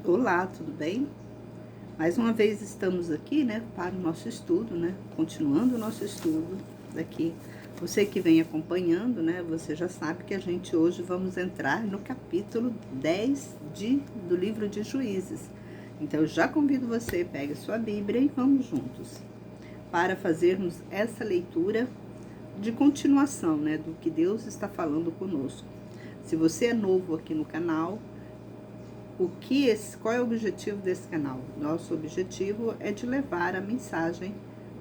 Olá, tudo bem? Mais uma vez estamos aqui, né, para o nosso estudo, né, continuando o nosso estudo daqui. Você que vem acompanhando, né, você já sabe que a gente hoje vamos entrar no capítulo 10 do livro de Juízes. Então, eu já convido você, pegue sua Bíblia e vamos juntos para fazermos essa leitura de continuação, né, do que Deus está falando conosco. Se você é novo aqui no canal, qual é o objetivo desse canal? Nosso objetivo é de levar a mensagem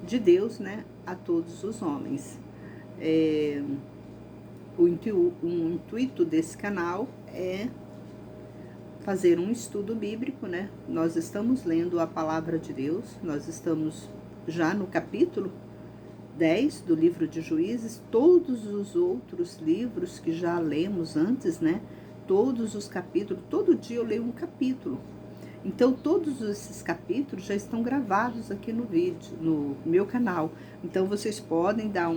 de Deus, né, a todos os homens. O intuito desse canal é fazer um estudo bíblico, né? Nós estamos lendo a palavra de Deus, nós estamos já no capítulo 10 do livro de Juízes. Todos os outros livros que já lemos antes, né? Todos os capítulos, todo dia eu leio um capítulo. Então, todos esses capítulos já estão gravados aqui no vídeo, no meu canal. Então, vocês podem dar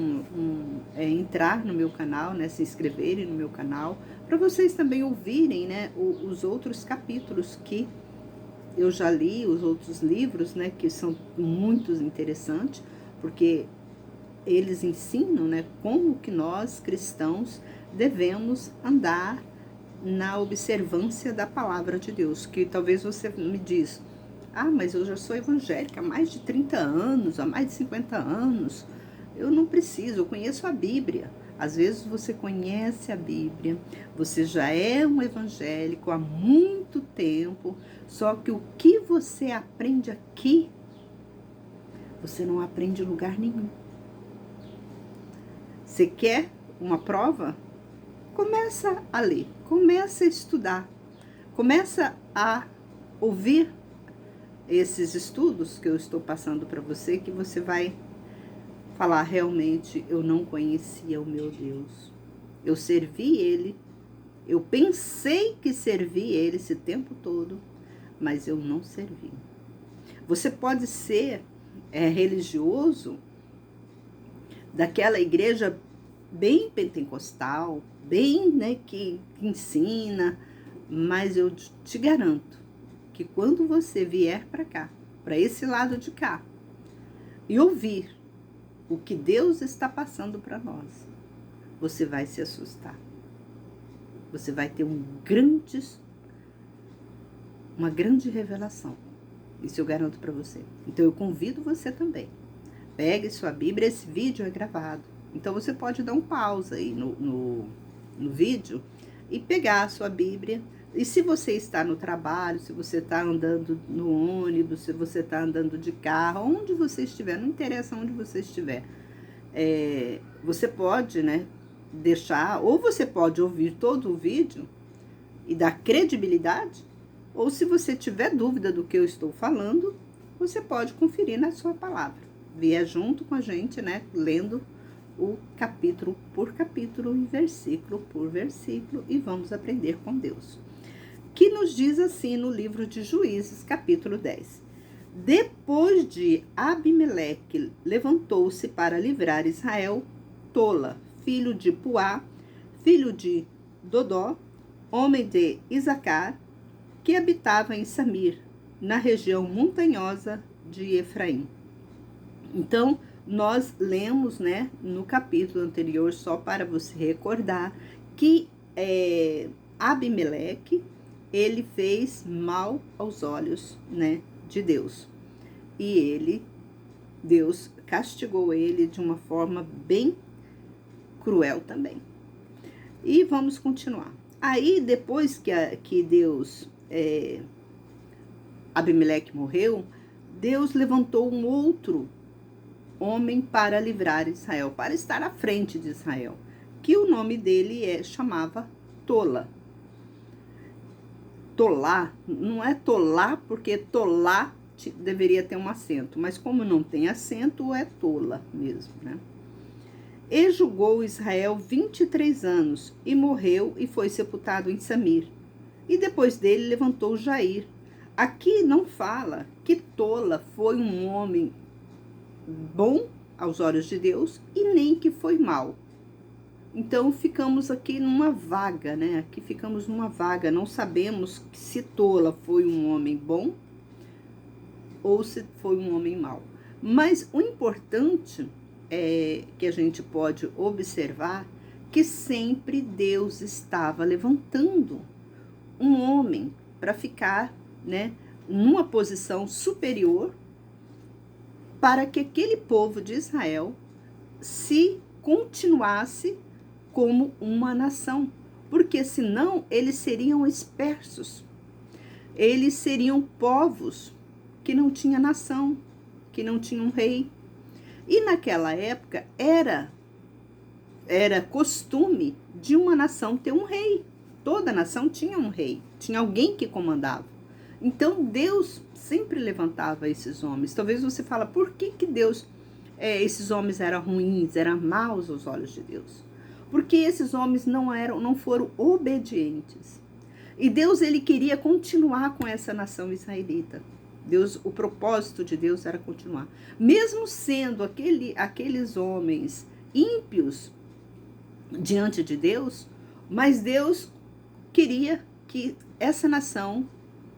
entrar no meu canal, né, se inscreverem no meu canal, para vocês também ouvirem, né, os outros capítulos que eu já li, os outros livros, né, que são muito interessantes, porque eles ensinam, né, como que nós, cristãos, devemos andar na observância da palavra de Deus. Que talvez você me diz, mas eu já sou evangélica há mais de 30 anos, há mais de 50 anos, eu não preciso, eu conheço a Bíblia. Às vezes você conhece a Bíblia, você já é um evangélico há muito tempo, só que o que você aprende aqui, você não aprende em lugar nenhum. Você quer uma prova? Começa a ler, começa a estudar, começa a ouvir esses estudos que eu estou passando para você, que você vai falar: realmente eu não conhecia o meu Deus. Eu servi Ele, eu pensei que servi Ele esse tempo todo, mas eu não servi. Você pode ser religioso daquela igreja bem pentecostal, bem, né, que ensina, mas eu te garanto que quando você vier para cá, para esse lado de cá, e ouvir o que Deus está passando para nós, você vai se assustar. Você vai ter uma grande revelação. Isso eu garanto para você. Então eu convido você também. Pegue sua Bíblia, esse vídeo é gravado. Então você pode dar um pausa aí no vídeo e pegar a sua Bíblia. E se você está no trabalho, se você está andando no ônibus, se você está andando de carro, onde você estiver, não interessa onde você estiver, você pode, né, deixar, ou você pode ouvir todo o vídeo e dar credibilidade, ou se você tiver dúvida do que eu estou falando, você pode conferir na sua palavra. Vier junto com a gente, né, lendo o capítulo por capítulo e versículo por versículo, e vamos aprender com Deus. Que nos diz assim no livro de Juízes, capítulo 10. Depois de Abimeleque levantou-se para livrar Israel, Tola, filho de Puá, filho de Dodó, homem de Isacar, que habitava em Samir, na região montanhosa de Efraim. Então, nós lemos, né, no capítulo anterior, só para você recordar, que Abimeleque, ele fez mal aos olhos, né, de Deus. E Deus castigou ele de uma forma bem cruel também. E vamos continuar. Aí, depois que Abimeleque morreu, Deus levantou um outro homem para livrar Israel, para estar à frente de Israel, que o nome dele chamava Tola. Tolá, não é Tolá, porque Tolá deveria ter um acento, mas como não tem acento, é Tola mesmo, né? E julgou Israel 23 anos, e morreu e foi sepultado em Samir. E depois dele levantou Jair. Aqui não fala que Tola foi um homem bom aos olhos de Deus e nem que foi mau. Então ficamos aqui numa vaga, né? Aqui ficamos numa vaga, não sabemos se Tola foi um homem bom ou se foi um homem mau. Mas o importante é que a gente pode observar que sempre Deus estava levantando um homem para ficar, né, numa posição superior para que aquele povo de Israel se continuasse como uma nação, porque senão eles seriam dispersos, eles seriam povos que não tinham nação, que não tinham rei. E naquela época era costume de uma nação ter um rei. Toda nação tinha um rei, tinha alguém que comandava. Então Deus sempre levantava esses homens. Talvez você fala, por que Deus, esses homens eram ruins, eram maus aos olhos de Deus? Porque esses homens não foram obedientes. E Deus, ele queria continuar com essa nação israelita. Deus, o propósito de Deus era continuar. Mesmo sendo aqueles homens ímpios diante de Deus, mas Deus queria que essa nação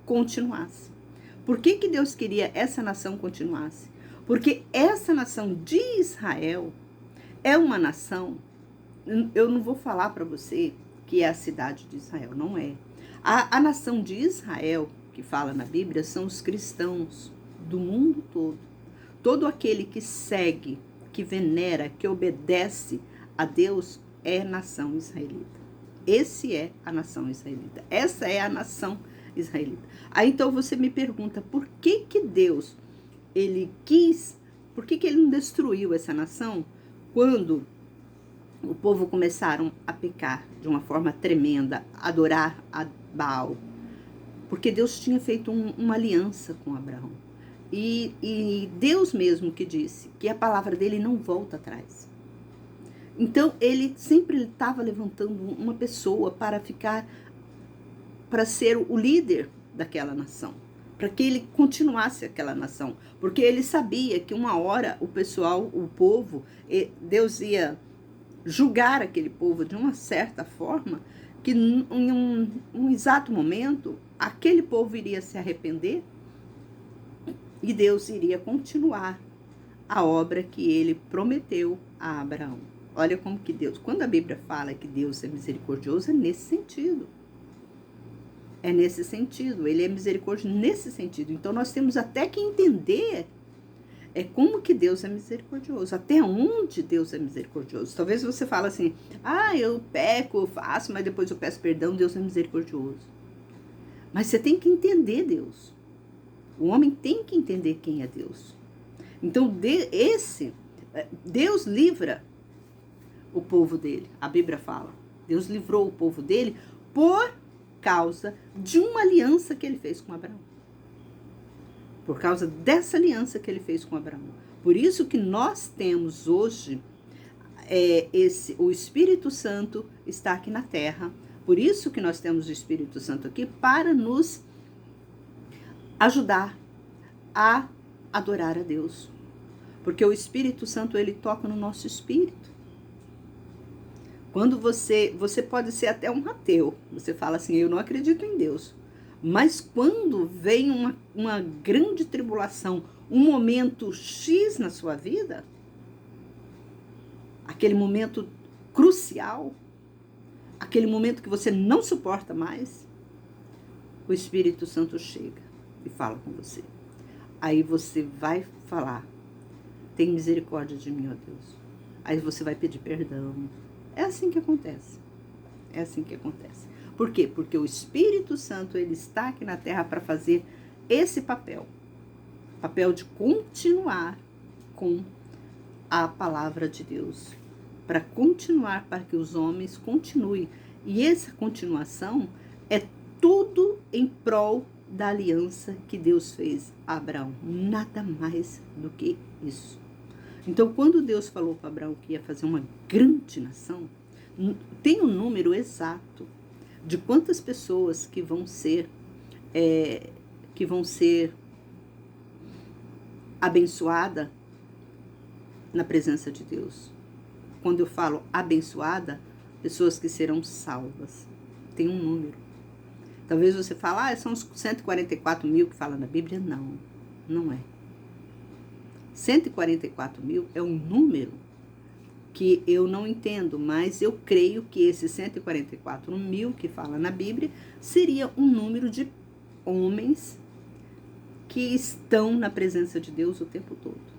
continuasse. Por que Deus queria essa nação continuasse? Porque essa nação de Israel é uma nação, eu não vou falar para você que é a cidade de Israel, não é. A nação de Israel, que fala na Bíblia, são os cristãos do mundo todo. Todo aquele que segue, que venera, que obedece a Deus é nação israelita. Esse é a nação israelita. Essa é a nação israelita. Aí então você me pergunta, por que Deus, ele quis, por que ele não destruiu essa nação quando o povo começaram a pecar de uma forma tremenda, adorar a Baal? Porque Deus tinha feito uma aliança com Abraão. E Deus mesmo que disse que a palavra dele não volta atrás. Então, ele sempre estava levantando uma pessoa para ser o líder daquela nação, para que ele continuasse aquela nação, porque ele sabia que uma hora o povo, Deus ia julgar aquele povo de uma certa forma, que em um exato momento, aquele povo iria se arrepender e Deus iria continuar a obra que ele prometeu a Abraão. Olha como que Deus, quando a Bíblia fala que Deus é misericordioso, é nesse sentido. É nesse sentido, ele é misericordioso nesse sentido. Então nós temos até que entender como que Deus é misericordioso, até onde Deus é misericordioso. Talvez você fale assim, eu peco, eu faço, mas depois eu peço perdão, Deus é misericordioso. Mas você tem que entender Deus. O homem tem que entender quem é Deus. Então Deus livra o povo dele, a Bíblia fala. Deus livrou o povo dele por causa de uma aliança que ele fez com Abraão. Por causa dessa aliança que ele fez com Abraão. Por isso que nós temos hoje, o Espírito Santo está aqui na terra. Por isso que nós temos o Espírito Santo aqui para nos ajudar a adorar a Deus. Porque o Espírito Santo, ele toca no nosso espírito. Quando você pode ser até um ateu, você fala assim, eu não acredito em Deus. Mas quando vem uma grande tribulação, um momento X na sua vida, aquele momento crucial, aquele momento que você não suporta mais, o Espírito Santo chega e fala com você. Aí você vai falar, tem misericórdia de mim, ó Deus. Aí você vai pedir perdão. É assim que acontece. É assim que acontece. Por quê? Porque o Espírito Santo, ele está aqui na terra para fazer esse papel. Papel de continuar com a palavra de Deus. Para continuar, para que os homens continuem. E essa continuação é tudo em prol da aliança que Deus fez a Abraão. Nada mais do que isso. Então, quando Deus falou para Abraão que ia fazer uma grande nação, tem um número exato de quantas pessoas que vão ser abençoadas na presença de Deus. quando eu falo abençoada, pessoas que serão salvas. Tem um número. Talvez você fale, são os 144 mil que fala na Bíblia. Não, não é. 144 mil é um número que eu não entendo, mas eu creio que esse 144 mil que fala na Bíblia seria um número de homens que estão na presença de Deus o tempo todo.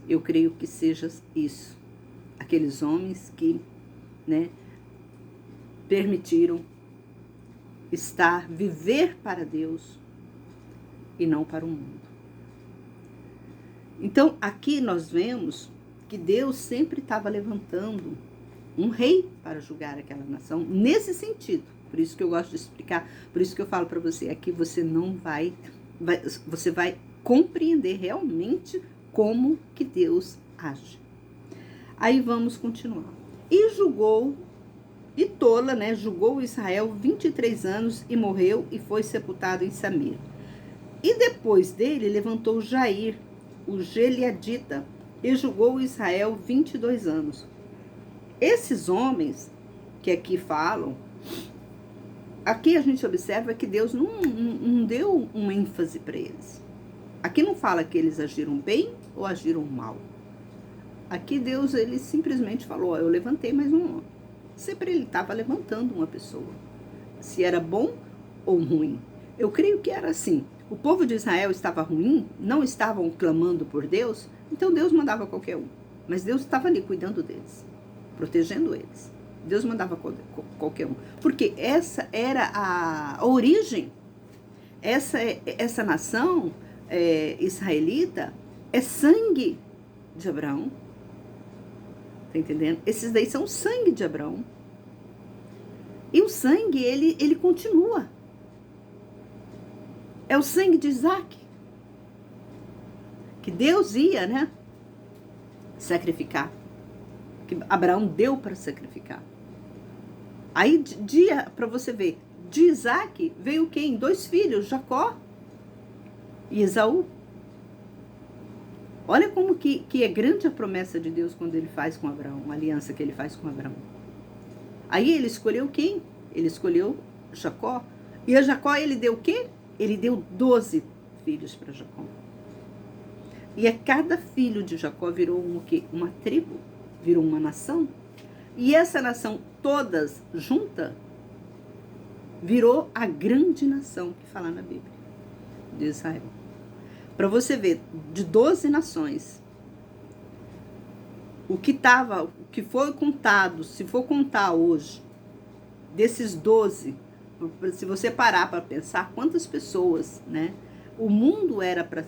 Eu creio que seja isso. Aqueles homens que, permitiram viver para Deus e não para o mundo. Então, aqui nós vemos que Deus sempre estava levantando um rei para julgar aquela nação, nesse sentido. Por isso que eu gosto de explicar, por isso que eu falo para você aqui, você não você vai compreender realmente como que Deus age. Aí vamos continuar. E julgou Israel 23 anos e morreu e foi sepultado em Samir. E depois dele levantou Jair, o Gileadita, e julgou Israel 22 anos. Esses homens que aqui falam, aqui a gente observa que Deus não deu um ênfase para eles. Aqui não fala que eles agiram bem ou agiram mal. Aqui Deus, ele simplesmente falou, eu levantei mais um homem. Sempre ele estava levantando uma pessoa. Se era bom ou ruim. Eu creio que era assim. O povo de Israel estava ruim, não estavam clamando por Deus, então Deus mandava qualquer um. Mas Deus estava ali cuidando deles, protegendo eles. Deus mandava qualquer um. Porque essa era a origem. Essa nação israelita é sangue de Abraão. Tá entendendo? Esses daí são o sangue de Abraão. E o sangue, ele continua. É o sangue de Isaac. Que Deus ia, sacrificar. Que Abraão deu para sacrificar. Aí, para você ver, de Isaac veio quem? 2 filhos, Jacó e Esaú. Olha como que é grande a promessa de Deus quando ele faz com Abraão, a aliança que ele faz com Abraão. Aí ele escolheu quem? Ele escolheu Jacó. E a Jacó ele deu o quê? Ele deu 12 filhos para Jacó. E a cada filho de Jacó virou uma tribo, virou uma nação. E essa nação todas junta virou a grande nação que fala na Bíblia de Israel. Para você ver, de 12 nações, o que foi contado, se for contar hoje, desses 12, se você parar para pensar quantas pessoas, o mundo era para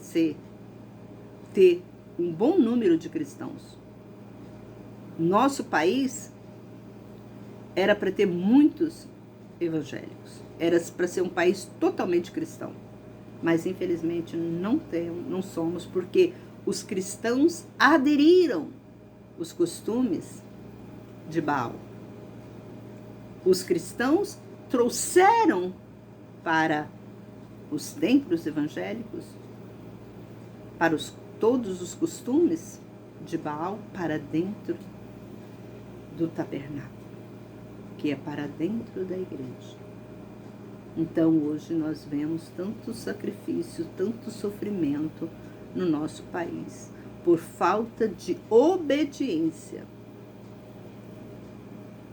ter um bom número de cristãos. Nosso país era para ter muitos evangélicos. Era para ser um país totalmente cristão. Mas, infelizmente, não somos, porque os cristãos aderiram os costumes de Baal. Os cristãos trouxeram para os templos evangélicos, para todos os costumes de Baal, para dentro do tabernáculo, que é para dentro da igreja. Então, hoje nós vemos tanto sacrifício, tanto sofrimento no nosso país, por falta de obediência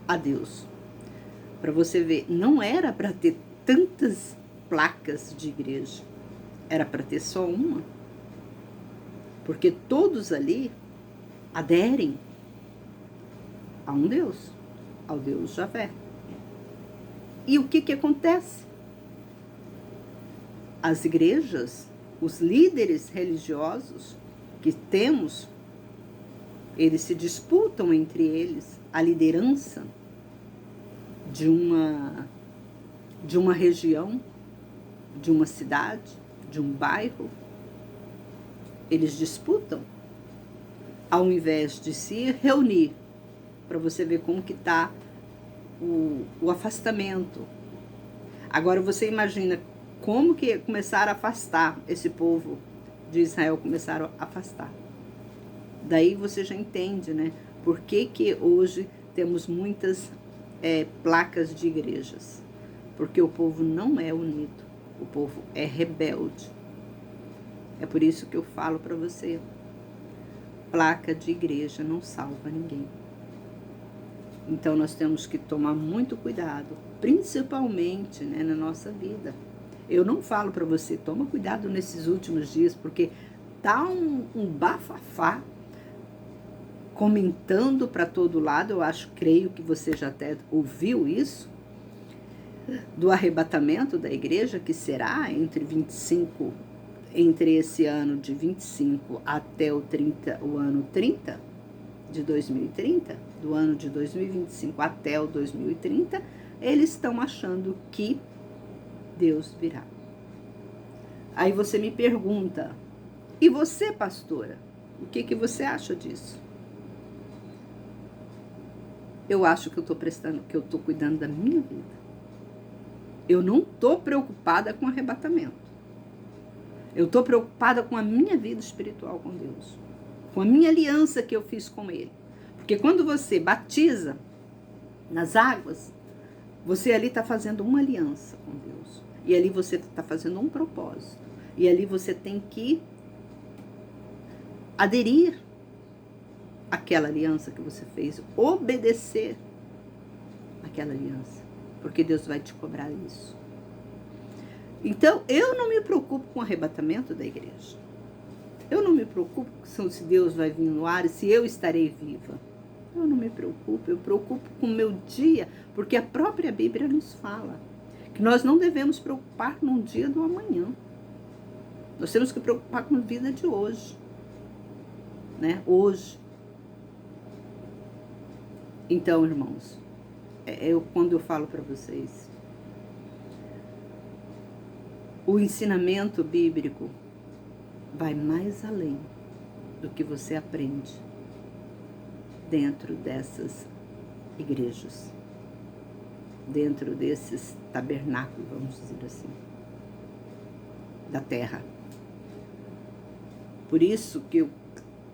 a Deus. Para você ver, não era para ter tantas placas de igreja, era para ter só uma. Porque todos ali aderem a um Deus, ao Deus Javé. E o que acontece? As igrejas, os líderes religiosos que temos, eles se disputam entre eles a liderança de uma região, de uma cidade, de um bairro. Eles disputam, ao invés de se reunir, para você ver como que está o afastamento. Agora você imagina como que começaram a afastar esse povo de Israel, começaram a afastar. Daí você já entende, né? Por que que hoje temos muitas placas de igrejas? Porque o povo não é unido, o povo é rebelde. É por isso que eu falo para você, placa de igreja não salva ninguém. Então nós temos que tomar muito cuidado, principalmente, né, na nossa vida. Eu não falo para você, toma cuidado nesses últimos dias, porque tá um bafafá comentando para todo lado. Eu creio que você já até ouviu isso, do arrebatamento da igreja, que será entre esse ano de 25 até o ano 30 de 2030, do ano de 2025 até o 2030, eles estão achando que Deus virá. Aí você me pergunta, e você, pastora, o que você acha disso? Eu acho que eu estou cuidando da minha vida. Eu não estou preocupada com o arrebatamento. Eu estou preocupada com a minha vida espiritual com Deus, com a minha aliança que eu fiz com Ele. Porque quando você batiza nas águas, você ali está fazendo uma aliança com Deus. E ali você está fazendo um propósito. E ali você tem que aderir àquela aliança que você fez, obedecer àquela aliança. Porque Deus vai te cobrar isso. Então, eu não me preocupo com o arrebatamento da igreja. Eu não me preocupo se Deus vai vir no ar e se eu estarei viva. Eu não me preocupo, eu preocupo com o meu dia, porque a própria Bíblia nos fala que nós não devemos preocupar num dia do amanhã. Nós temos que preocupar com a vida de hoje, né? Hoje. Então, irmãos, quando eu falo para vocês, o ensinamento bíblico vai mais além do que você aprende dentro dessas igrejas, dentro desses tabernáculos, vamos dizer assim, da terra. Por isso que eu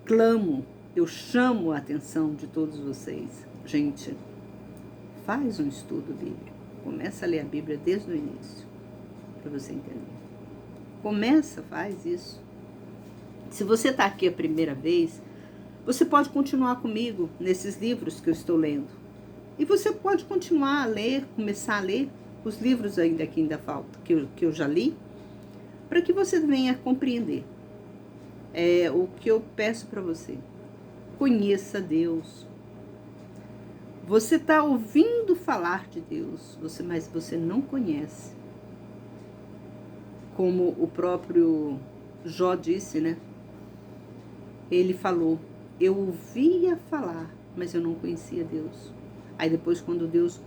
clamo, eu chamo a atenção de todos vocês. Gente, faz um estudo bíblico. Começa a ler a Bíblia desde o início, para você entender. Faz isso. Se você está aqui a primeira vez, você pode continuar comigo nesses livros que eu estou lendo. E você pode continuar a ler, começar a ler os livros ainda que ainda faltam, que eu já li, para que você venha compreender. O que eu peço para você. Conheça Deus. Você está ouvindo falar de Deus, mas você não conhece. Como o próprio Jó disse, né? Ele falou, eu ouvia falar, mas eu não conhecia Deus. Aí depois, quando Deus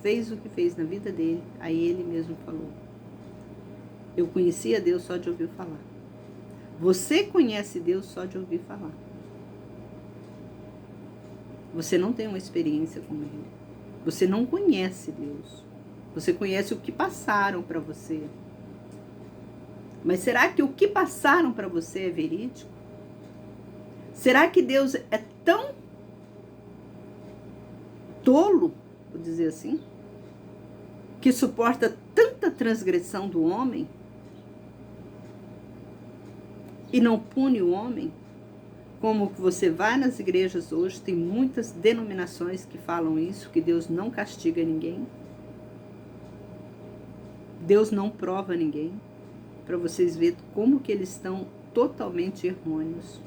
fez o que fez na vida dele, aí ele mesmo falou, eu conhecia Deus só de ouvir falar. Você conhece Deus só de ouvir falar. Você não tem uma experiência com Ele. Você não conhece Deus. Você conhece o que passaram para você. Mas será que o que passaram para você é verídico? Será que Deus é tão tolo, vou dizer assim, que suporta tanta transgressão do homem e não pune o homem? Como você vai nas igrejas hoje, tem muitas denominações que falam isso, que Deus não castiga ninguém. Deus não prova ninguém. Para vocês verem como que eles estão totalmente errôneos.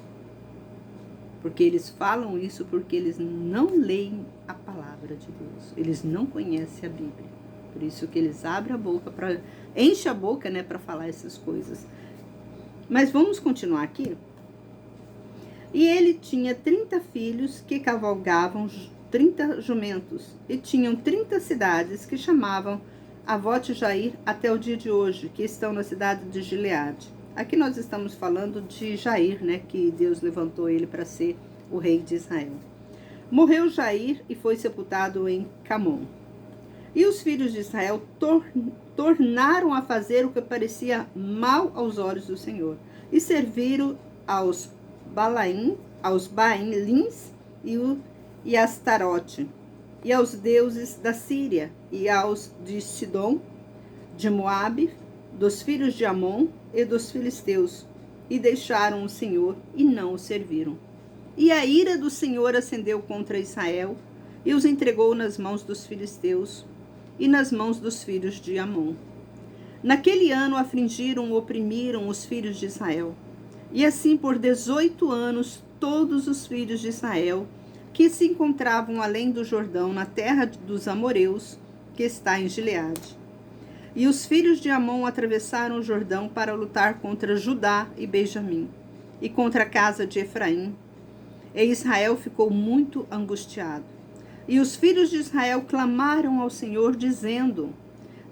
Porque eles falam isso porque eles não leem a palavra de Deus. Eles não conhecem a Bíblia. Por isso que eles abrem a boca, enchem a boca, né, para falar essas coisas. Mas vamos continuar aqui. E ele tinha 30 filhos que cavalgavam 30 jumentos. E tinham 30 cidades que chamavam Avote Jair até o dia de hoje, que estão na cidade de Gileade. Aqui nós estamos falando de Jair, né, que Deus levantou ele para ser o rei de Israel. Morreu Jair e foi sepultado em Camon. E os filhos de Israel tornaram a fazer o que parecia mal aos olhos do Senhor. E serviram aos Balaim aos Baalins e Astarote, e aos deuses da Síria, e aos de Sidom, de Moabe, dos filhos de Amon e dos filisteus, e deixaram o Senhor e não o serviram. E a ira do Senhor acendeu contra Israel, e os entregou nas mãos dos filisteus e nas mãos dos filhos de Amon. Naquele ano afligiram, oprimiram os filhos de Israel. E assim por 18 anos, todos os filhos de Israel, que se encontravam além do Jordão, na terra dos amoreus, que está em Gileade. E os filhos de Amon atravessaram o Jordão para lutar contra Judá e Benjamim, e contra a casa de Efraim. E Israel ficou muito angustiado. E os filhos de Israel clamaram ao Senhor, dizendo: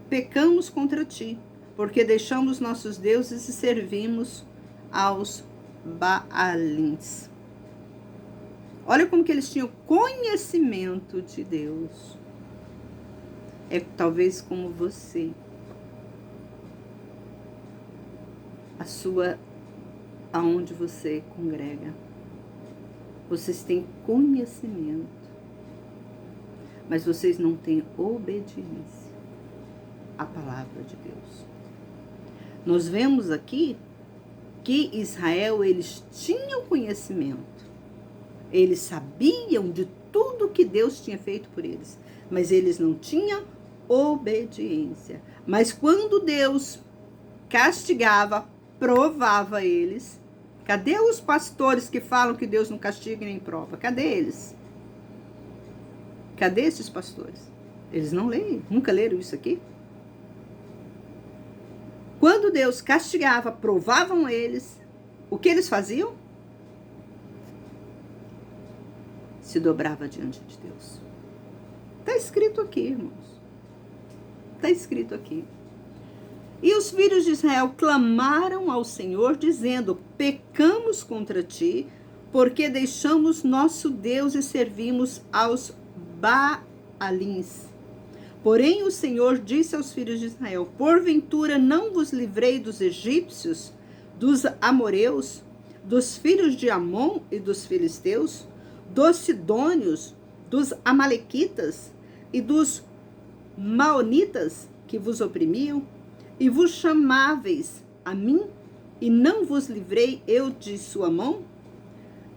pecamos contra ti, porque deixamos nossos deuses e servimos aos Baalins. Olha como que eles tinham conhecimento de Deus. É talvez como você. Aonde você congrega. Vocês têm conhecimento, mas vocês não têm obediência à palavra de Deus. Nós vemos aqui que Israel, eles tinham conhecimento. Eles sabiam de tudo que Deus tinha feito por eles, mas eles não tinham obediência. Mas quando Deus castigava, provava eles. Cadê os pastores que falam que Deus não castiga nem prova? Cadê eles? Cadê esses pastores? Eles não leem, nunca leram isso aqui? Quando Deus castigava, provavam eles, o que eles faziam? Se dobrava diante de Deus. Está escrito aqui, irmãos. Está escrito aqui. E os filhos de Israel clamaram ao Senhor, dizendo: pecamos contra ti, porque deixamos nosso Deus e servimos aos Baalins. Porém o Senhor disse aos filhos de Israel: porventura não vos livrei dos egípcios, dos amoreus, dos filhos de Amon e dos filisteus, dos sidônios, dos amalequitas e dos maonitas que vos oprimiam? E vos chamáveis a mim, e não vos livrei eu de sua mão?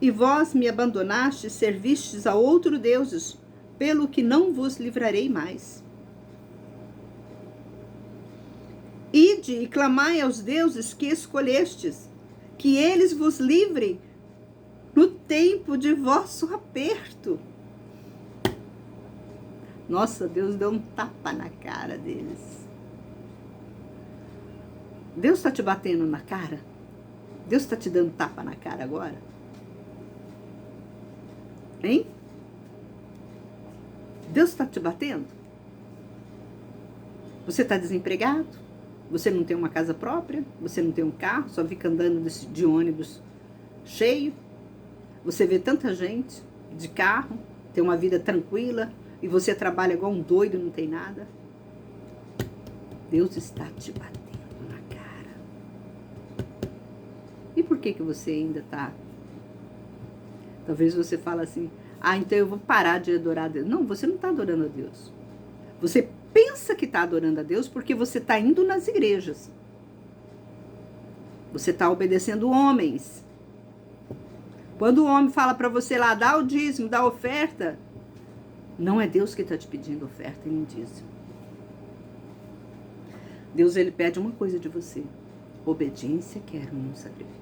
E vós me abandonastes, servistes a outros deuses, pelo que não vos livrarei mais. Ide e clamai aos deuses que escolhestes, que eles vos livrem no tempo de vosso aperto. Nossa, Deus deu um tapa na cara deles. Deus está te batendo na cara? Deus está te dando tapa na cara agora? Hein? Deus está te batendo? Você está desempregado? Você não tem uma casa própria? Você não tem um carro? Só fica andando de ônibus cheio? Você vê tanta gente de carro, tem uma vida tranquila, e você trabalha igual um doido, não tem nada? Deus está te batendo. E por que você ainda está? Talvez você fale assim: então eu vou parar de adorar a Deus. Não, você não está adorando a Deus. Você pensa que está adorando a Deus porque você está indo nas igrejas. Você está obedecendo homens. Quando o homem fala para você lá, dá o dízimo, dá a oferta, não é Deus que está te pedindo oferta e nem dízimo. Deus, ele pede uma coisa de você: obediência, quero um sacrifício.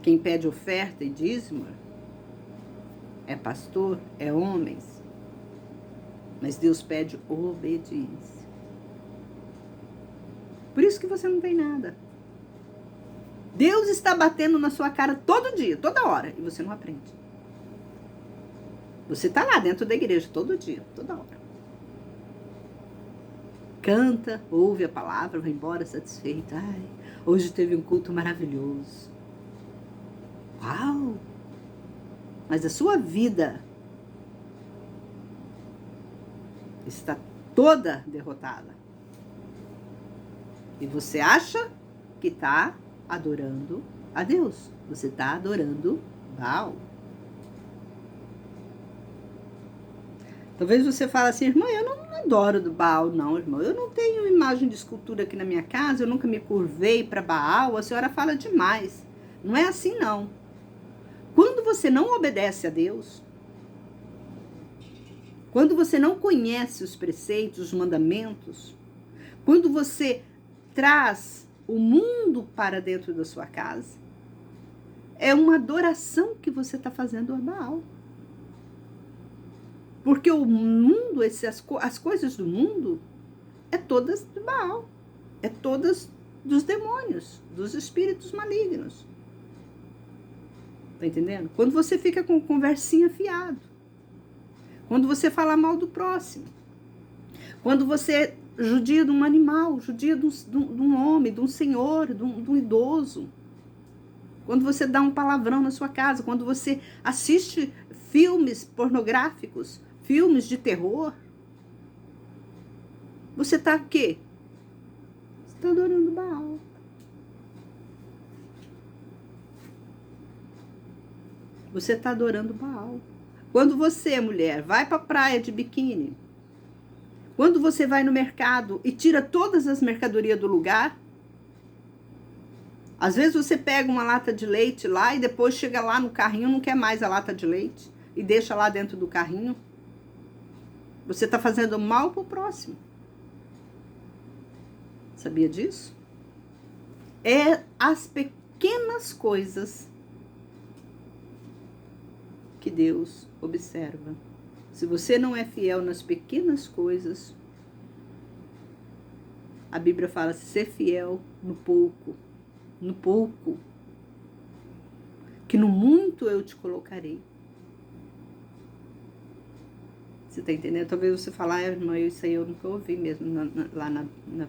Quem pede oferta e dízimo é pastor, é homens. Mas Deus pede obediência. Por isso que você não tem nada. Deus está batendo na sua cara todo dia, toda hora, e você não aprende. Você está lá dentro da igreja todo dia, toda hora. Canta, ouve a palavra, vai embora satisfeito. Ai, hoje teve um culto maravilhoso. Uau! Mas a sua vida está toda derrotada. E você acha que está adorando a Deus. Você está adorando Baal. Talvez você fale assim, irmã, eu não adoro do Baal, não, irmão. Eu não tenho imagem de escultura aqui na minha casa, eu nunca me curvei para Baal. A senhora fala demais. Não é assim, não. Quando você não obedece a Deus, quando você não conhece os preceitos, os mandamentos, quando você traz o mundo para dentro da sua casa, é uma adoração que você está fazendo a Baal. Porque o mundo, as coisas do mundo, é todas de Baal. É todas dos demônios, dos espíritos malignos. Tá entendendo? Quando você fica com conversinha fiado. Quando você fala mal do próximo. Quando você judia de um animal, judia de um homem, de um senhor, de um idoso. Quando você dá um palavrão na sua casa. Quando você assiste filmes pornográficos, filmes de terror. Você está o quê? Você está adorando Baal. Você está adorando Baal. Quando você, mulher, vai para a praia de biquíni, quando você vai no mercado e tira todas as mercadorias do lugar, às vezes você pega uma lata de leite lá e depois chega lá no carrinho, não quer mais a lata de leite e deixa lá dentro do carrinho. Você está fazendo mal para o próximo. Sabia disso? É as pequenas coisas que Deus observa. Se você não é fiel nas pequenas coisas, a Bíblia fala, ser fiel no pouco, que no muito eu te colocarei. Você está entendendo? Talvez você fale, irmã, isso aí eu nunca ouvi mesmo, lá na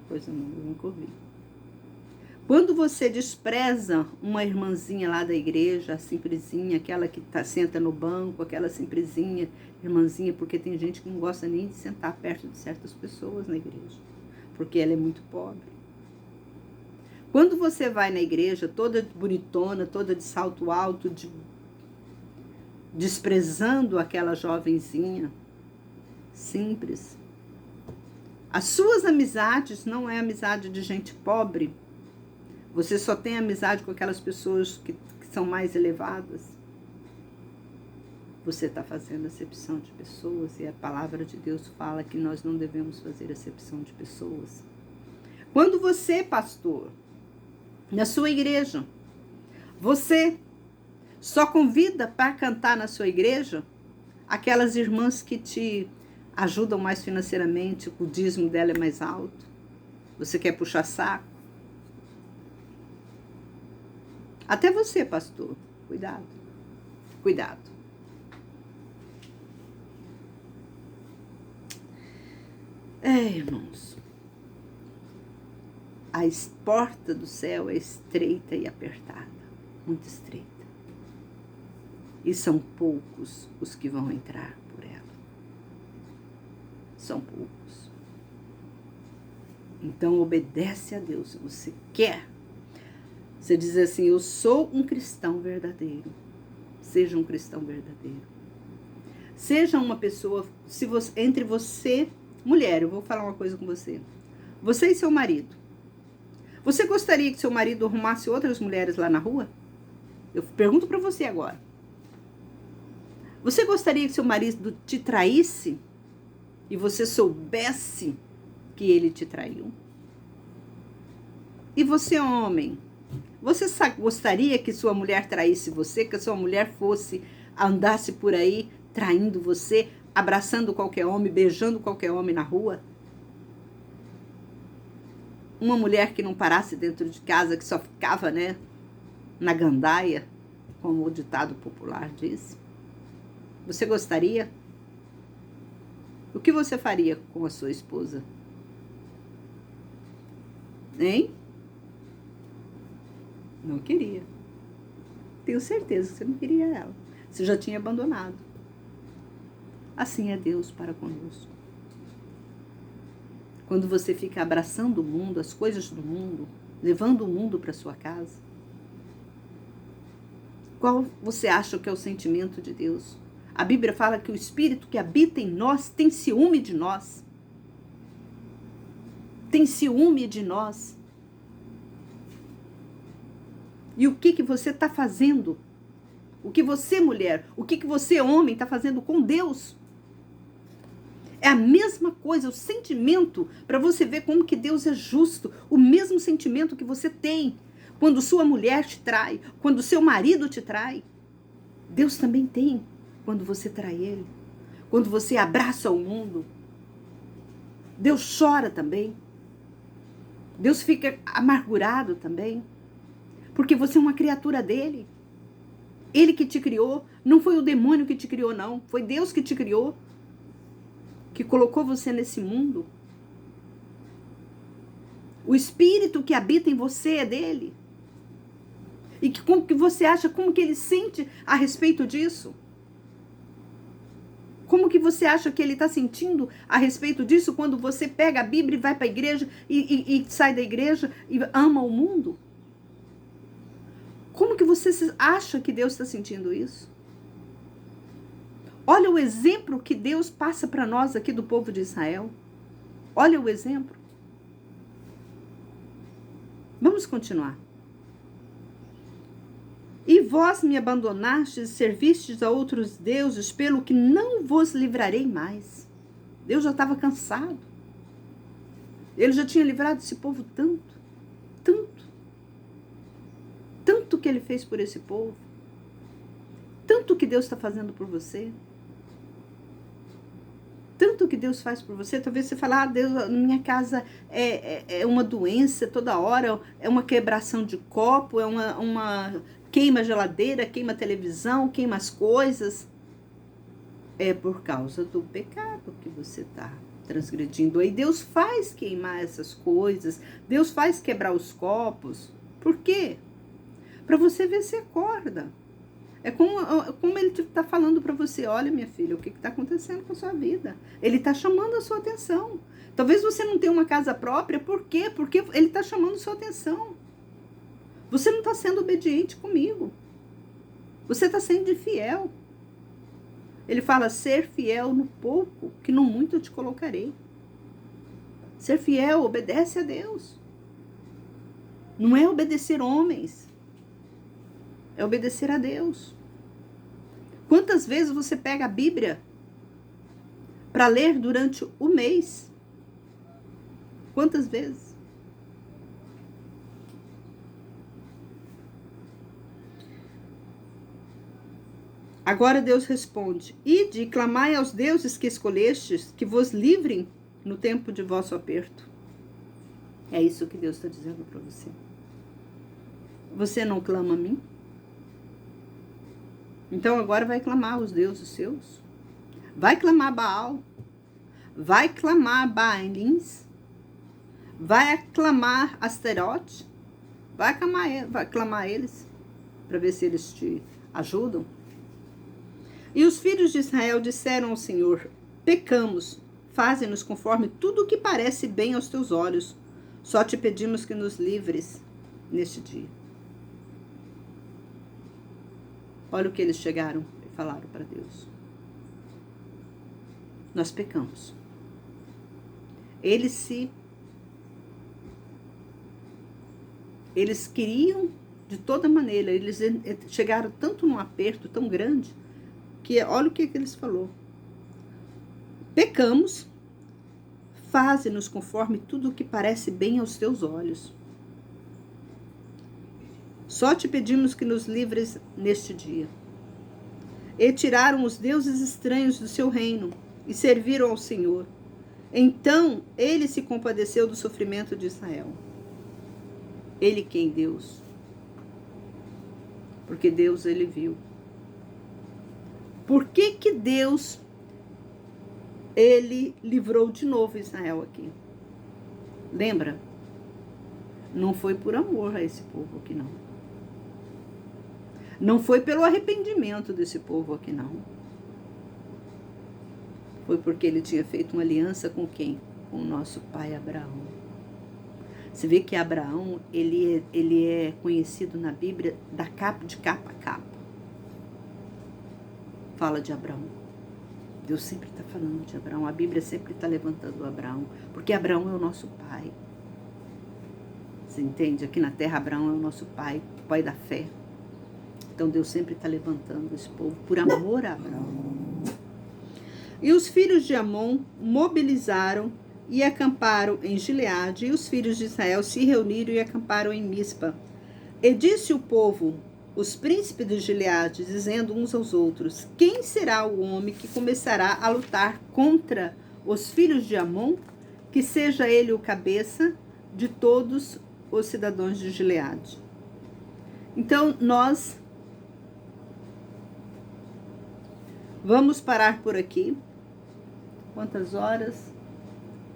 coisa, não, eu nunca ouvi. Quando você despreza uma irmãzinha lá da igreja, a simplesinha, aquela que senta no banco, aquela simplesinha, irmãzinha, porque tem gente que não gosta nem de sentar perto de certas pessoas na igreja, porque ela é muito pobre. Quando você vai na igreja toda bonitona, toda de salto alto, desprezando aquela jovenzinha simples, as suas amizades não é amizade de gente pobre. Você só tem amizade com aquelas pessoas que são mais elevadas. Você está fazendo acepção de pessoas e a palavra de Deus fala que nós não devemos fazer acepção de pessoas. Quando você, pastor, na sua igreja, você só convida para cantar na sua igreja aquelas irmãs que te ajudam mais financeiramente, o dízimo dela é mais alto, você quer puxar saco. Até você, pastor, cuidado, cuidado. Irmãos, a porta do céu é estreita e apertada, muito estreita. E são poucos os que vão entrar por ela. São poucos. Então, obedece a Deus se você quer. Você diz assim, eu sou um cristão verdadeiro. Seja um cristão verdadeiro. Seja uma pessoa, entre você, mulher, eu vou falar uma coisa com você. Você e seu marido. Você gostaria que seu marido arrumasse outras mulheres lá na rua? Eu pergunto para você agora. Você gostaria que seu marido te traísse e você soubesse que ele te traiu? E você, homem, você gostaria que sua mulher traísse você, que a sua mulher andasse por aí traindo você, abraçando qualquer homem, beijando qualquer homem na rua? Uma mulher que não parasse dentro de casa, que só ficava, na gandaia, como o ditado popular diz? Você gostaria? O que você faria com a sua esposa? Hein? Não queria. Tenho certeza que você não queria ela. Você já tinha abandonado. Assim é Deus para conosco. Quando você fica abraçando o mundo, as coisas do mundo, levando o mundo para sua casa, Qual você acha que é o sentimento de Deus? A Bíblia fala que o Espírito que habita em nós tem ciúme de nós. Tem ciúme de nós. E o que você está fazendo? O que você, mulher, o que você, homem, está fazendo com Deus? É a mesma coisa, o sentimento, para você ver como que Deus é justo. O mesmo sentimento que você tem quando sua mulher te trai, quando seu marido te trai. Deus também tem quando você trai ele. Quando você abraça o mundo. Deus chora também. Deus fica amargurado também. Porque você é uma criatura dele. Ele que te criou. Não foi o demônio que te criou, não. Foi Deus que te criou. Que colocou você nesse mundo. O espírito que habita em você é dele. E como que você acha, como que ele sente a respeito disso? Como que você acha que ele está sentindo a respeito disso quando você pega a Bíblia e vai para a igreja e sai da igreja e ama o mundo? Como que você acha que Deus está sentindo isso? Olha o exemplo que Deus passa para nós aqui do povo de Israel. Olha o exemplo. Vamos continuar. E vós me abandonastes e servistes a outros deuses, pelo que não vos livrarei mais. Deus já estava cansado. Ele já tinha livrado esse povo tanto, tanto. Tanto que ele fez por esse povo. Tanto que Deus está fazendo por você. Tanto que Deus faz por você. Talvez você fale, Deus, na minha casa é uma doença toda hora, é uma quebração de copo, é uma queima a geladeira, queima a televisão, queima as coisas. É por causa do pecado que você está transgredindo. Aí Deus faz queimar essas coisas, Deus faz quebrar os copos. Por quê? Para você ver se acorda. É como ele está falando para você, olha minha filha, o que está acontecendo com a sua vida? Ele está chamando a sua atenção. Talvez você não tenha uma casa própria, por quê? Porque ele está chamando a sua atenção. Você não está sendo obediente comigo. Você está sendo infiel. Ele fala, ser fiel no pouco, que no muito eu te colocarei. Ser fiel, obedece a Deus. Não é obedecer homens. É obedecer a Deus. Quantas vezes você pega a Bíblia para ler durante o mês? Quantas vezes? Agora Deus responde, ide e clamai aos deuses que escolhestes, que vos livrem no tempo de vosso aperto. É isso que Deus está dizendo para você. Você não clama a mim? Então agora vai clamar os deuses seus. Vai clamar Baal. Vai clamar Baalins. Vai clamar Asterote. Vai clamar eles. Para ver se eles te ajudam. E os filhos de Israel disseram ao Senhor, pecamos, faze-nos conforme tudo o que parece bem aos teus olhos. Só te pedimos que nos livres neste dia. Olha o que eles chegaram e falaram para Deus. Nós pecamos. Eles queriam de toda maneira, eles chegaram tanto num aperto tão grande, que olha o que eles falaram. Pecamos, faze-nos conforme tudo o que parece bem aos teus olhos. Só te pedimos que nos livres neste dia. E tiraram os deuses estranhos do seu reino e serviram ao Senhor. Então ele se compadeceu do sofrimento de Israel. Ele quem? Deus. Porque Deus ele viu. Por que Deus ele livrou de novo Israel aqui? Lembra? Não foi por amor a esse povo aqui não. Não foi pelo arrependimento desse povo aqui, não. Foi porque ele tinha feito uma aliança com quem? Com o nosso pai Abraão. Você vê que Abraão, ele é conhecido na Bíblia de capa a capa. fala de Abraão. Deus sempre está falando de Abraão. A Bíblia sempre está levantando Abraão. Porque Abraão é o nosso pai. Você entende? Aqui na terra, Abraão é o nosso pai, o pai da fé. Então Deus sempre está levantando esse povo por amor a Abraão. E os filhos de Amon mobilizaram e acamparam em Gileade, e os filhos de Israel se reuniram e acamparam em Mispa. E disse o povo, os príncipes de Gileade, dizendo uns aos outros: quem será o homem que começará a lutar contra os filhos de Amon, que seja ele o cabeça de todos os cidadãos de Gileade? Então, nós vamos parar por aqui. Quantas horas?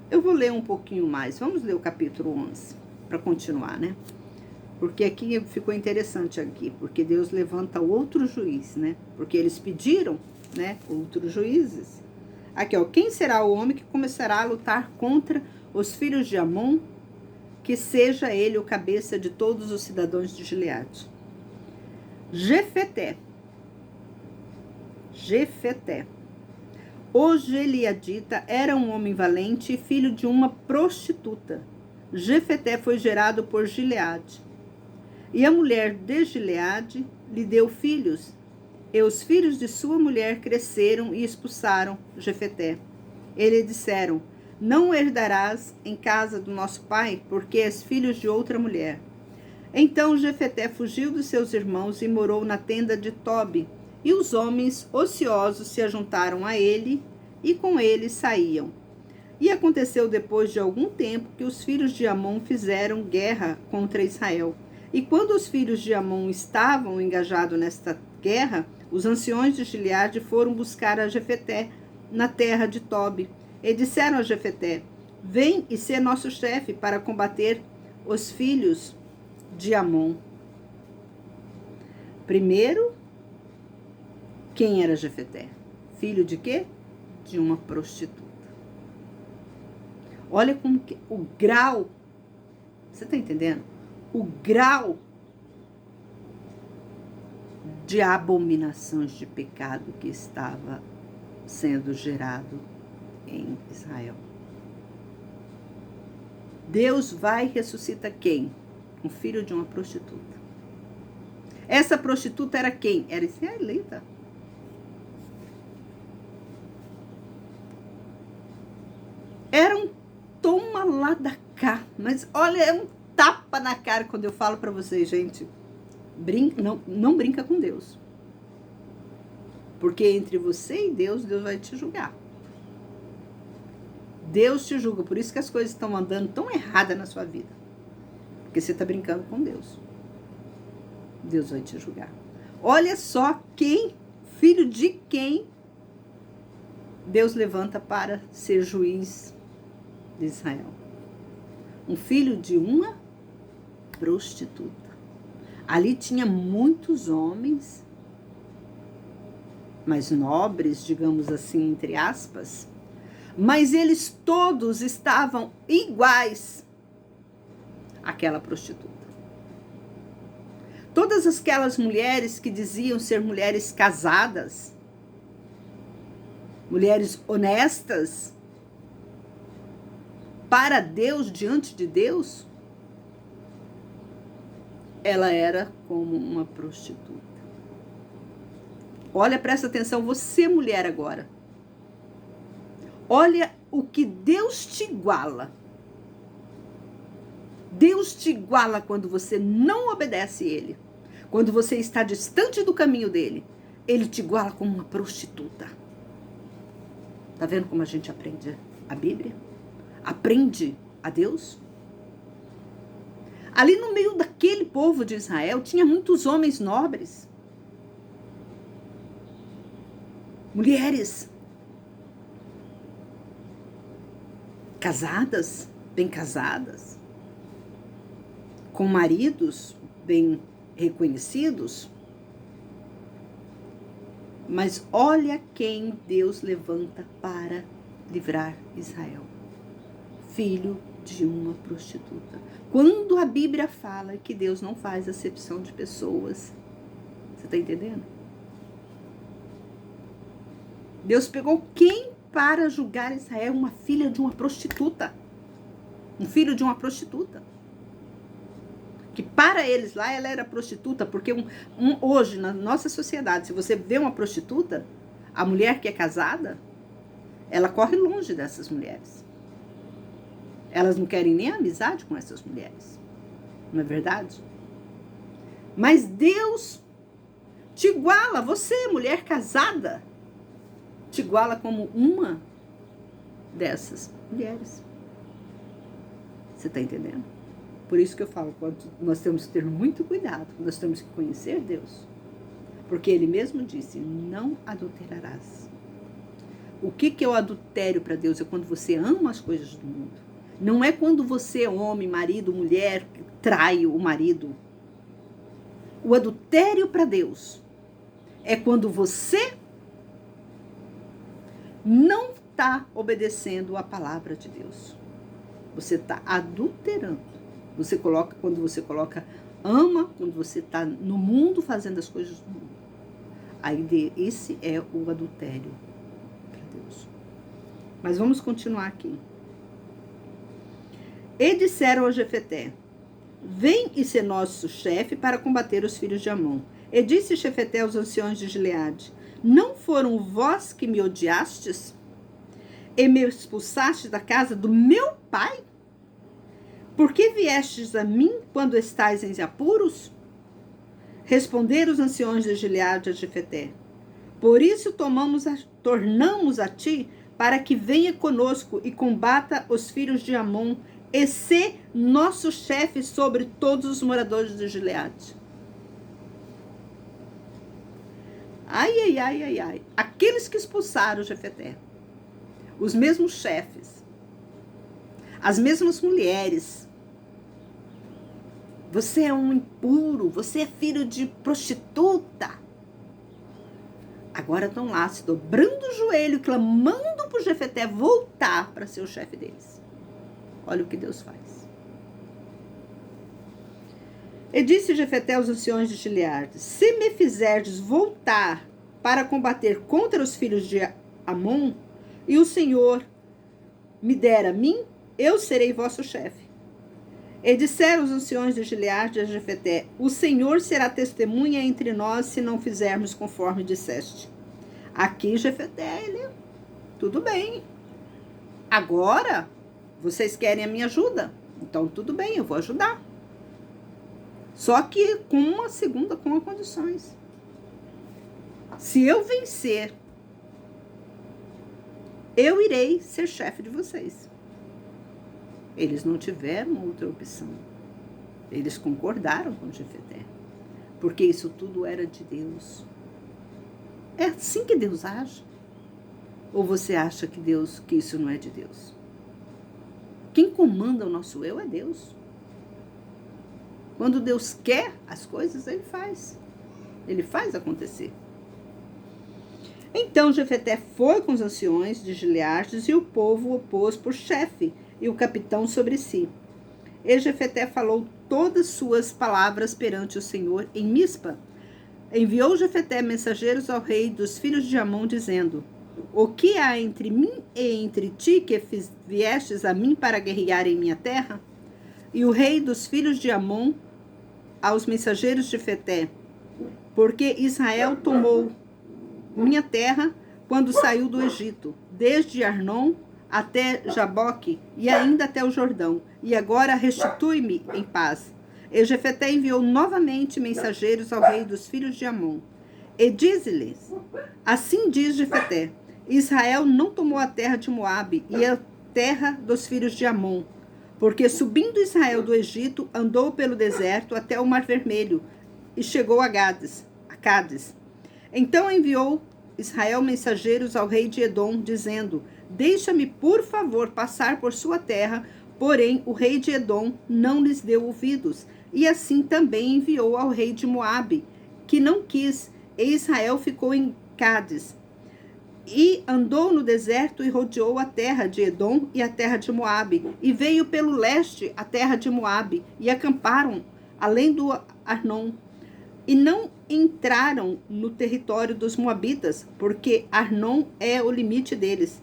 Eu vou ler um pouquinho mais. Vamos ler o capítulo 11, para continuar, né? Porque aqui ficou interessante aqui, porque Deus levanta outro juiz, né? Porque eles pediram, né, outros juízes. Aqui, ó, quem será o homem que começará a lutar contra os filhos de Amon, que seja ele o cabeça de todos os cidadãos de Gileade? Jefeté. O Gileadita era um homem valente e filho de uma prostituta. Jefeté foi gerado por Gileade. E a mulher de Gileade lhe deu filhos, e os filhos de sua mulher cresceram e expulsaram Jefeté. Eles disseram: não herdarás em casa do nosso pai, porque és filho de outra mulher. Então Jefeté fugiu dos seus irmãos e morou na tenda de Tobi, e os homens ociosos se ajuntaram a ele, e com ele saíam. E aconteceu depois de algum tempo que os filhos de Amon fizeram guerra contra Israel. E quando os filhos de Amon estavam engajados nesta guerra, os anciões de Gileade foram buscar a Jefeté na terra de Tobi. E disseram a Jefeté: vem e ser nosso chefe para combater os filhos de Amon. Primeiro, quem era Jefeté? Filho de quê? De uma prostituta. Olha como que o grau, você está entendendo? O grau de abominações de pecado que estava sendo gerado em Israel. Deus vai e ressuscita quem? Um filho de uma prostituta. Essa prostituta era quem? Era israelita. Era um toma lá da cá. Mas olha, é um tapa na cara quando eu falo para vocês, gente. Não brinca com Deus. Porque entre você e Deus, Deus vai te julgar. Deus te julga. Por isso que as coisas estão andando tão erradas na sua vida. Porque você está brincando com Deus. Deus vai te julgar. Olha só quem, filho de quem, Deus levanta para ser juiz de Israel. Um filho de uma prostituta. Ali tinha muitos homens, mais nobres, digamos assim, entre aspas, mas eles todos estavam iguais àquela prostituta. Todas aquelas mulheres que diziam ser mulheres casadas, mulheres honestas, para Deus, diante de Deus, ela era como uma prostituta. Olha, presta atenção, você mulher agora. Olha o que Deus te iguala. Deus te iguala quando você não obedece a Ele. Quando você está distante do caminho dele, Ele te iguala como uma prostituta. Tá vendo como a gente aprende a Bíblia? Aprende a Deus? Ali no meio daquele povo de Israel, tinha muitos homens nobres. Mulheres casadas, bem casadas, com maridos bem reconhecidos. Mas olha quem Deus levanta para livrar Israel. Filho de uma prostituta. Quando a Bíblia fala que Deus não faz acepção de pessoas, você está entendendo? Deus pegou quem para julgar Israel? Uma filha de uma prostituta. Um filho de uma prostituta. Que para eles lá ela era prostituta, porque hoje na nossa sociedade, se você vê uma prostituta, a mulher que é casada, ela corre longe dessas mulheres. Elas não querem nem amizade com essas mulheres. Não é verdade? Mas Deus te iguala, você, mulher casada, te iguala como uma dessas mulheres. Você está entendendo? Por isso que eu falo, nós temos que ter muito cuidado, nós temos que conhecer Deus. Porque Ele mesmo disse, não adulterarás. O que é o adultério para Deus? É quando você ama as coisas do mundo. Não é quando você, homem, marido, mulher, trai o marido. O adultério para Deus é quando você não está obedecendo a palavra de Deus. Você está adulterando. Quando você coloca ama, quando você está no mundo fazendo as coisas do mundo. Aí esse é o adultério para Deus. Mas vamos continuar aqui. E disseram a Jefeté, vem e ser nosso chefe para combater os filhos de Amon. E disse Jefeté aos anciões de Gileade, não foram vós que me odiastes e me expulsastes da casa do meu pai? Por que viestes a mim quando estais em apuros? Responderam os anciões de Gileade a Jefeté, por isso tornamos a ti, para que venha conosco e combata os filhos de Amon, e ser nosso chefe sobre todos os moradores de Gileade. Ai, ai, ai, ai, ai. Aqueles que expulsaram Jefeté, os mesmos chefes, as mesmas mulheres. Você é um impuro, você é filho de prostituta. Agora estão lá se dobrando o joelho, clamando para o Jefeté voltar para ser o chefe deles. Olha o que Deus faz. E disse Jefeté aos anciões de Gileade, se me fizerdes voltar para combater contra os filhos de Amon, e o Senhor me der a mim, eu serei vosso chefe. E disseram os anciões de Gileade a Jefeté, o Senhor será testemunha entre nós se não fizermos conforme disseste. Aqui Jefeté, tudo bem. Agora, vocês querem a minha ajuda? Então tudo bem, eu vou ajudar. Só que com condições. Se eu vencer, eu irei ser chefe de vocês. Eles não tiveram outra opção. Eles concordaram com Jefeté. Porque isso tudo era de Deus. É assim que Deus age? Ou você acha que isso não é de Deus? Quem comanda o nosso eu é Deus. Quando Deus quer as coisas, Ele faz. Ele faz acontecer. Então Jefeté foi com os anciões de Gileade e o povo o pôs por chefe e o capitão sobre si. E Jefeté falou todas suas palavras perante o Senhor em Mispa. Enviou Jefeté mensageiros ao rei dos filhos de Amon, dizendo, o que há entre mim e entre ti que viestes a mim para guerrear em minha terra? E o rei dos filhos de Amon aos mensageiros de Jefeté, porque Israel tomou minha terra quando saiu do Egito, desde Arnon até Jaboque e ainda até o Jordão, e agora restitui-me em paz. E Jefeté enviou novamente mensageiros ao rei dos filhos de Amon. E diz-lhes, assim diz Jefeté, Israel não tomou a terra de Moabe e a terra dos filhos de Amon, porque subindo Israel do Egito, andou pelo deserto até o Mar Vermelho e chegou a Cádiz. Então enviou Israel mensageiros ao rei de Edom, dizendo, deixa-me, por favor, passar por sua terra. Porém, o rei de Edom não lhes deu ouvidos. E assim também enviou ao rei de Moabe, que não quis, e Israel ficou em Cádiz. E andou no deserto e rodeou a terra de Edom e a terra de Moabe, e veio pelo leste a terra de Moabe, e acamparam além do Arnon. e não entraram no território dos moabitas, porque Arnon é o limite deles.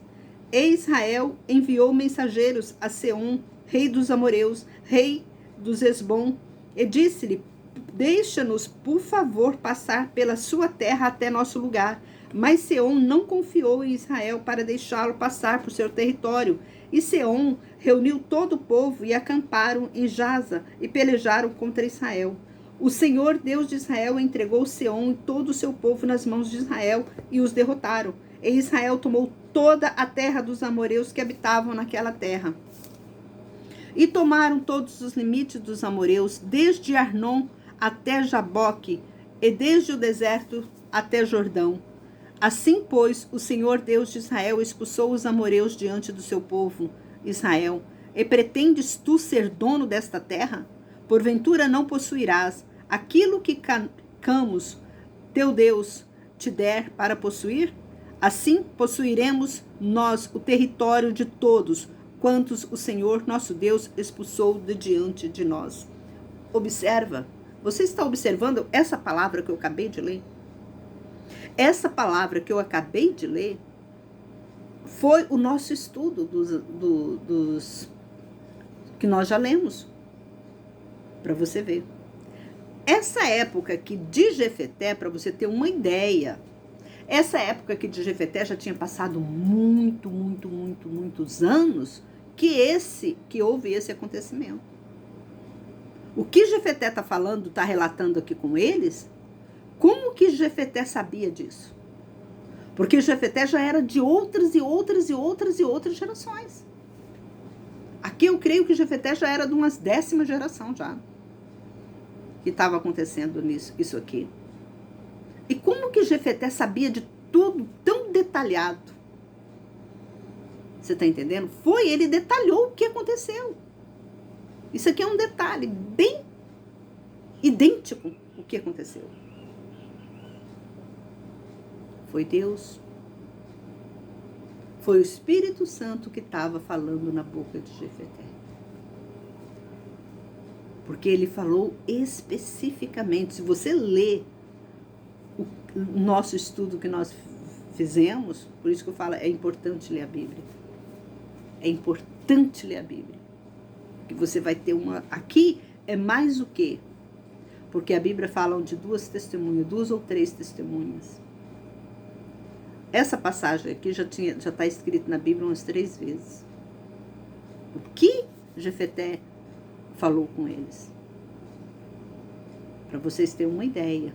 E Israel enviou mensageiros a Seom, rei dos amoreus, rei dos Esbom, e disse-lhe: deixa-nos, por favor, passar pela sua terra até nosso lugar. Mas Seom não confiou em Israel para deixá-lo passar por seu território. E Seom reuniu todo o povo e acamparam em Jaza e pelejaram contra Israel. O Senhor, Deus de Israel, entregou Seom e todo o seu povo nas mãos de Israel e os derrotaram. E Israel tomou toda a terra dos amoreus que habitavam naquela terra. E tomaram todos os limites dos amoreus, desde Arnon até Jaboque, e desde o deserto até Jordão. Assim, pois, o Senhor Deus de Israel expulsou os amoreus diante do seu povo, Israel. E pretendes tu ser dono desta terra? Porventura não possuirás aquilo que Camus, teu Deus, te der para possuir? Assim possuiremos nós o território de todos, quantos o Senhor nosso Deus expulsou de diante de nós. Observa, você está observando essa palavra que eu acabei de ler? Essa palavra que eu acabei de ler foi o nosso estudo dos que nós já lemos, para você ver. Essa época aqui de Jefeté, para você ter uma ideia, essa época aqui de Jefeté já tinha passado muitos anos que houve esse acontecimento. O que Jefeté está falando, está relatando aqui com eles, como que Jefeté sabia disso? Porque Jefeté já era de outras gerações. Aqui eu creio que Jefeté já era de umas 10ª geração já, que estava acontecendo isso aqui. E como que Jefeté sabia de tudo tão detalhado? Você está entendendo? Ele detalhou o que aconteceu. Isso aqui é um detalhe bem idêntico ao que aconteceu. Foi Deus. Foi o Espírito Santo que estava falando na boca de Jefeté. Porque ele falou especificamente. Se você ler o nosso estudo que nós fizemos, por isso que eu falo, é importante ler a Bíblia. É importante ler a Bíblia. Que você vai ter uma... Aqui é mais o quê? Porque a Bíblia fala de 2 testemunhas, 2 ou 3 testemunhas. Essa passagem aqui já está escrita na Bíblia umas 3 vezes. O que Jefeté falou com eles? Para vocês terem uma ideia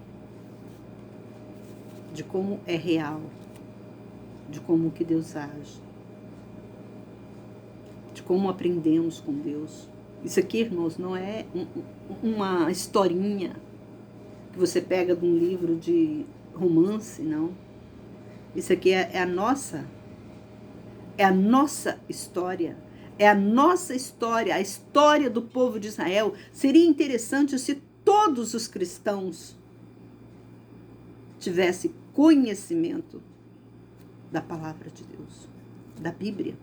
de como é real, de como que Deus age, de como aprendemos com Deus. Isso aqui, irmãos, não é uma historinha que você pega de um livro de romance, não. Isso aqui é a nossa história. É a nossa história, a história do povo de Israel. Seria interessante se todos os cristãos tivessem conhecimento da palavra de Deus, da Bíblia.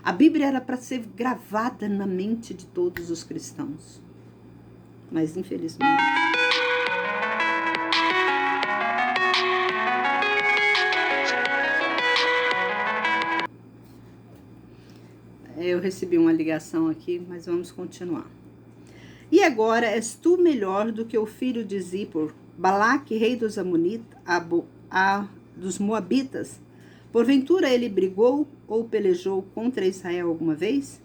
A Bíblia era para ser gravada na mente de todos os cristãos. Mas, infelizmente... Eu recebi uma ligação aqui, mas vamos continuar. E agora és tu melhor do que o filho de Zippor, Balaque, rei dos Amonitas, dos Moabitas? Porventura ele brigou ou pelejou contra Israel alguma vez?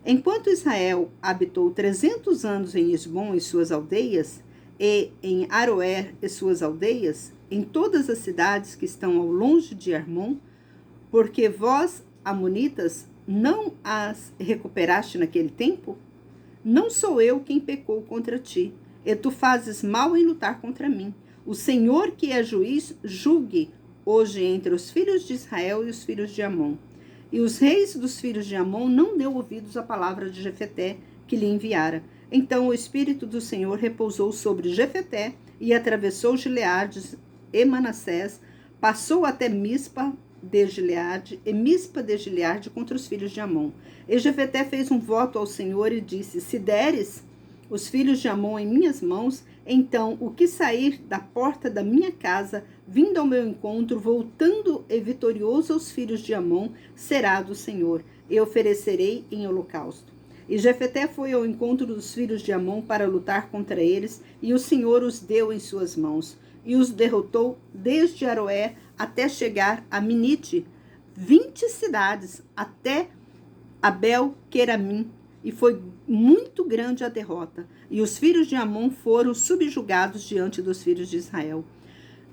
Enquanto Israel habitou 300 anos em Esbom e suas aldeias, e em Aroer e suas aldeias, em todas as cidades que estão ao longe de Armon, porque vós, amonitas, não as recuperaste naquele tempo? Não sou eu quem pecou contra ti, e tu fazes mal em lutar contra mim. O Senhor, que é juiz, julgue hoje entre os filhos de Israel e os filhos de Amon. E os reis dos filhos de Amon não deu ouvidos à palavra de Jefeté, que lhe enviara. Então o Espírito do Senhor repousou sobre Jefeté, e atravessou Gileade e Manassés, passou até Mispa de Gileade e Mispa de Gileade contra os filhos de Amon. E Jefeté fez um voto ao Senhor e disse: se deres os filhos de Amon em minhas mãos, Então, o que sair da porta da minha casa, vindo ao meu encontro, voltando vitorioso aos filhos de Amon, será do Senhor. Eu oferecerei em holocausto. E Jefté foi ao encontro dos filhos de Amon para lutar contra eles, e o Senhor os deu em suas mãos, e os derrotou desde Aroé até chegar a Minite, 20 cidades, até Abel-Queramim, e foi muito grande a derrota. E os filhos de Amon foram subjugados diante dos filhos de Israel.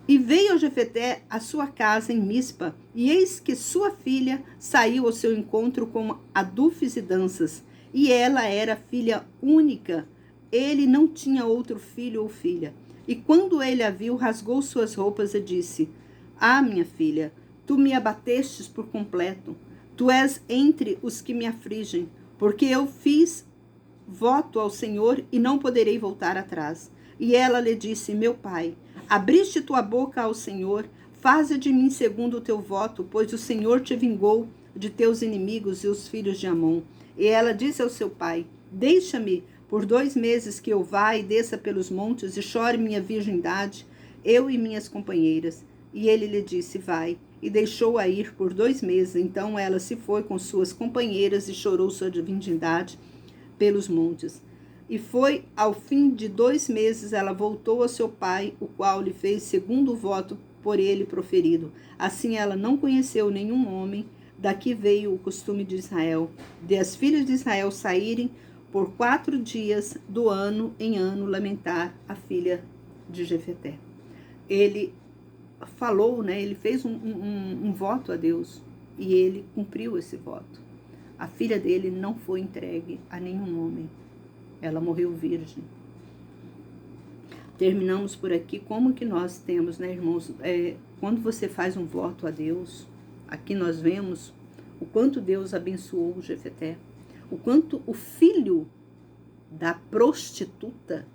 E veio a Jefté à sua casa em Mispa, e eis que sua filha saiu ao seu encontro com adufes e danças, e ela era filha única. Ele não tinha outro filho ou filha. E quando ele a viu, rasgou suas roupas e disse: Ah, minha filha, tu me abatestes por completo. Tu és entre os que me afligem, porque eu fiz voto ao Senhor e não poderei voltar atrás. E ela lhe disse: Meu pai, abriste tua boca ao Senhor, faze de mim segundo o teu voto, pois o Senhor te vingou de teus inimigos e os filhos de Amon. E ela disse ao seu pai: Deixa-me por 2 meses que eu vá e desça pelos montes e chore minha virgindade, eu e minhas companheiras. E ele lhe disse: Vai. E deixou-a ir por 2 meses. Então ela se foi com suas companheiras e chorou sua virgindade pelos montes. E foi ao fim de 2 meses, ela voltou a seu pai, o qual lhe fez segundo o voto por ele proferido. Assim ela não conheceu nenhum homem. Daqui veio o costume de Israel, de as filhas de Israel saírem por 4 dias do ano em ano lamentar a filha de Jefté. Ele falou, né? Ele fez um voto a Deus e ele cumpriu esse voto. A filha dele não foi entregue a nenhum homem. Ela morreu virgem. Terminamos por aqui. Como que nós temos, né, irmãos? Quando você faz um voto a Deus, aqui nós vemos o quanto Deus abençoou Jefté, o quanto o filho da prostituta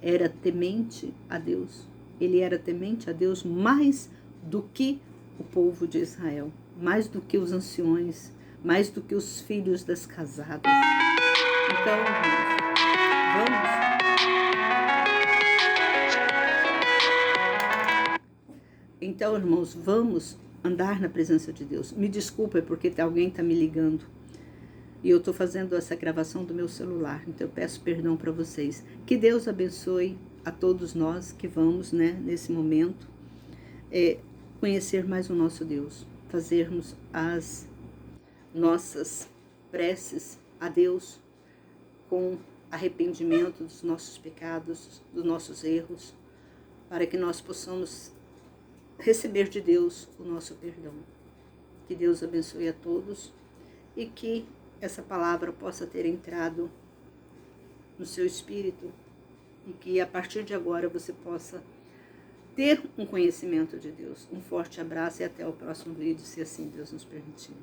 era temente a Deus. Ele era temente a Deus mais do que o povo de Israel, mais do que os anciões, mais do que os filhos das casadas. Então, irmãos, vamos andar na presença de Deus. Me desculpa, porque alguém está me ligando. E eu estou fazendo essa gravação do meu celular. Então eu peço perdão para vocês. Que Deus abençoe a todos nós que vamos, né, nesse momento, conhecer mais o nosso Deus. Fazermos as nossas preces a Deus com arrependimento dos nossos pecados, dos nossos erros, para que nós possamos receber de Deus o nosso perdão. Que Deus abençoe a todos e que essa palavra possa ter entrado no seu espírito e que a partir de agora você possa ter um conhecimento de Deus. Um forte abraço e até o próximo vídeo, se assim Deus nos permitir.